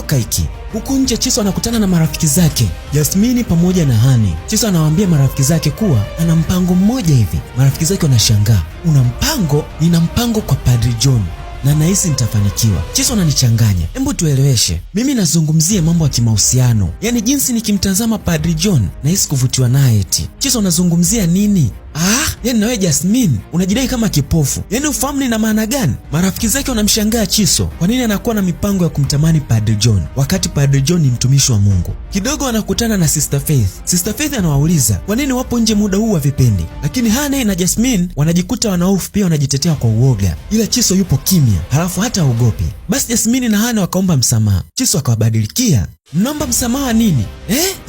kimechoka hiki. Huku nje Chiso anakutana na marafiki zake Jasmine pamoja na Hani. Chiso anawaambia marafiki zake kuwa ana mpango mmoja hivi. Marafiki zake wanashangaa, una mpango? Nina mpango kwa Padri John na nahisi nitafanikiwa. Chiso ananichanganya, hebu tueleweshe. Mimi nazungumzia mambo ya kimahusiano, yaani jinsi nikimtazama Padri John nahisi kuvutiwa naye eti. Chiso anazungumzia nini? Yaani nawe Jasmine unajidai kama kipofu, yaani ufahamu nina maana gani? Marafiki zake wanamshangaa Chiso, kwa nini anakuwa na mipango ya kumtamani Padri John wakati Padri John ni mtumishi wa Mungu. Kidogo anakutana na Sister Faith. Sister Faith anawauliza kwa nini wapo nje muda huu wa vipindi, lakini Hane na Jasmine wanajikuta wanaofu pia, wanajitetea kwa uoga, ila Chiso yupo kimya, halafu hata haogopi. Basi Jasmine na Hane wakaomba msamaha. Chiso akawabadilikia. Mnaomba msamaha nini?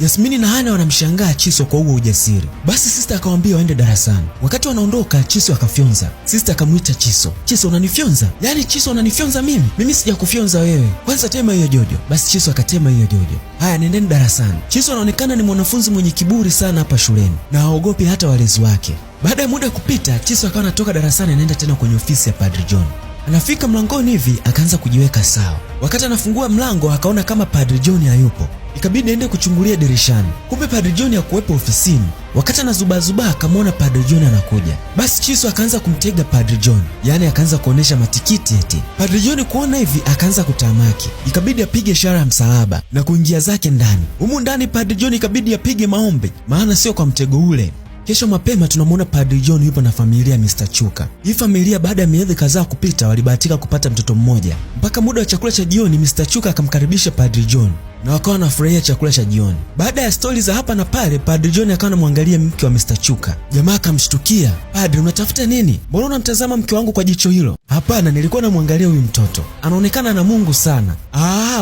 Jasmine na Hane wanamshangaa Chiso kwa huo ujasiri. Basi sister akamwambia waende darasani. Wakati wanaondoka Chiso akafyonza. Sister akamuita Chiso, Chiso unanifyonza? Yaani Chiso unanifyonza mimi? Mimi sijakufyonza wewe. Kwanza tema hiyo jojo. Basi Chiso akatema hiyo jojo. Haya, nendeni darasani. Chiso anaonekana ni mwanafunzi mwenye kiburi sana hapa shuleni na haogopi hata walezi wake. Baada ya muda kupita, Chiso akawa anatoka darasani anaenda tena kwenye ofisi ya Padri John. Anafika mlangoni hivi akaanza kujiweka sawa. Wakati anafungua mlango akaona kama Padri John hayupo. Ikabidi aende kuchungulia dirishani. Kumbe Padri John hakuwepo ofisini. Wakati anazubazuba akamwona Padri John anakuja. Basi Chiso akaanza kumtega Padri John, yaani akaanza kuonesha matikiti eti. Padri John kuona hivi akaanza kutamaki. Ikabidi apige ishara ya msalaba na kuingia zake ndani. Humu ndani Padri John ikabidi apige maombi, maana sio kwa mtego ule. Kesho mapema tunamwona Padri John yupo na familia ya Mr. Chuka. Hii familia baada ya miezi kadhaa kupita walibahatika kupata mtoto mmoja. Mpaka muda wa chakula cha jioni Mr. Chuka akamkaribisha Padri John na wakawa wanafurahia chakula cha jioni. Baada ya stori za hapa na pale, Padri John akawa anamwangalia mke wa Mr. Chuka. Jamaa akamshtukia, "Padri, unatafuta nini? Mbona unamtazama mke wangu kwa jicho hilo?" "Hapana, nilikuwa namwangalia huyu mtoto. Anaonekana na Mungu sana."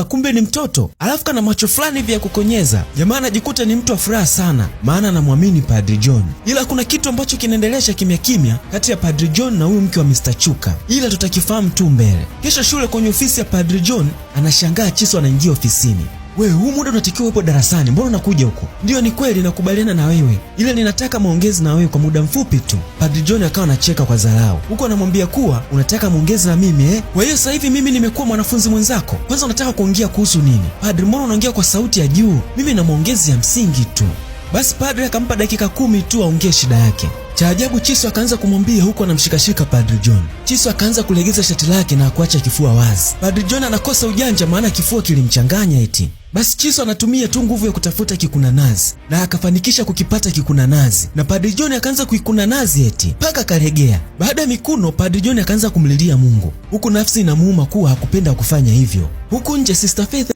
Kumbe ni mtoto. Alafu kana macho fulani hivi ya kukonyeza. Jamaa anajikuta ni mtu wa furaha sana, maana anamwamini Padri John. Ila kuna kitu ambacho kinaendelea kimya kimya kati ya Padri John na huyu mke wa Mr. Chuka. Ila tutakifahamu tu mbele. Kesho shule kwenye ofisi ya Padri John, anashangaa Chiso anaingia ofisini. "Wewe, huu muda unatakiwa upo darasani, mbona unakuja huko?" "Ndio, ni kweli nakubaliana na wewe, ila ninataka maongezi na wewe kwa muda mfupi tu." Padri John akawa anacheka kwa dharau, huko anamwambia kuwa unataka maongezi na mimi Kwa hiyo sasa hivi mimi nimekuwa mwanafunzi mwenzako? Kwanza unataka kuongea kuhusu nini? "Padri, mbona unaongea kwa sauti ya juu? Mimi na maongezi ya msingi tu." Basi padri akampa dakika 10 tu aongee shida yake. Cha ajabu Chiso akaanza kumwambia huko anamshikashika Padri John. Chiso akaanza kulegeza shati lake na kuacha kifua wazi. Padri John anakosa ujanja maana kifua kilimchanganya eti. Basi Chiso anatumia tu nguvu ya kutafuta kikuna nazi na akafanikisha kukipata kikuna nazi, na Padri John akaanza kuikuna nazi eti mpaka karegea. Baada ya mikuno Padri John akaanza kumlilia Mungu, huku nafsi inamuuma kuwa hakupenda kufanya hivyo. Huku nje Sister Faith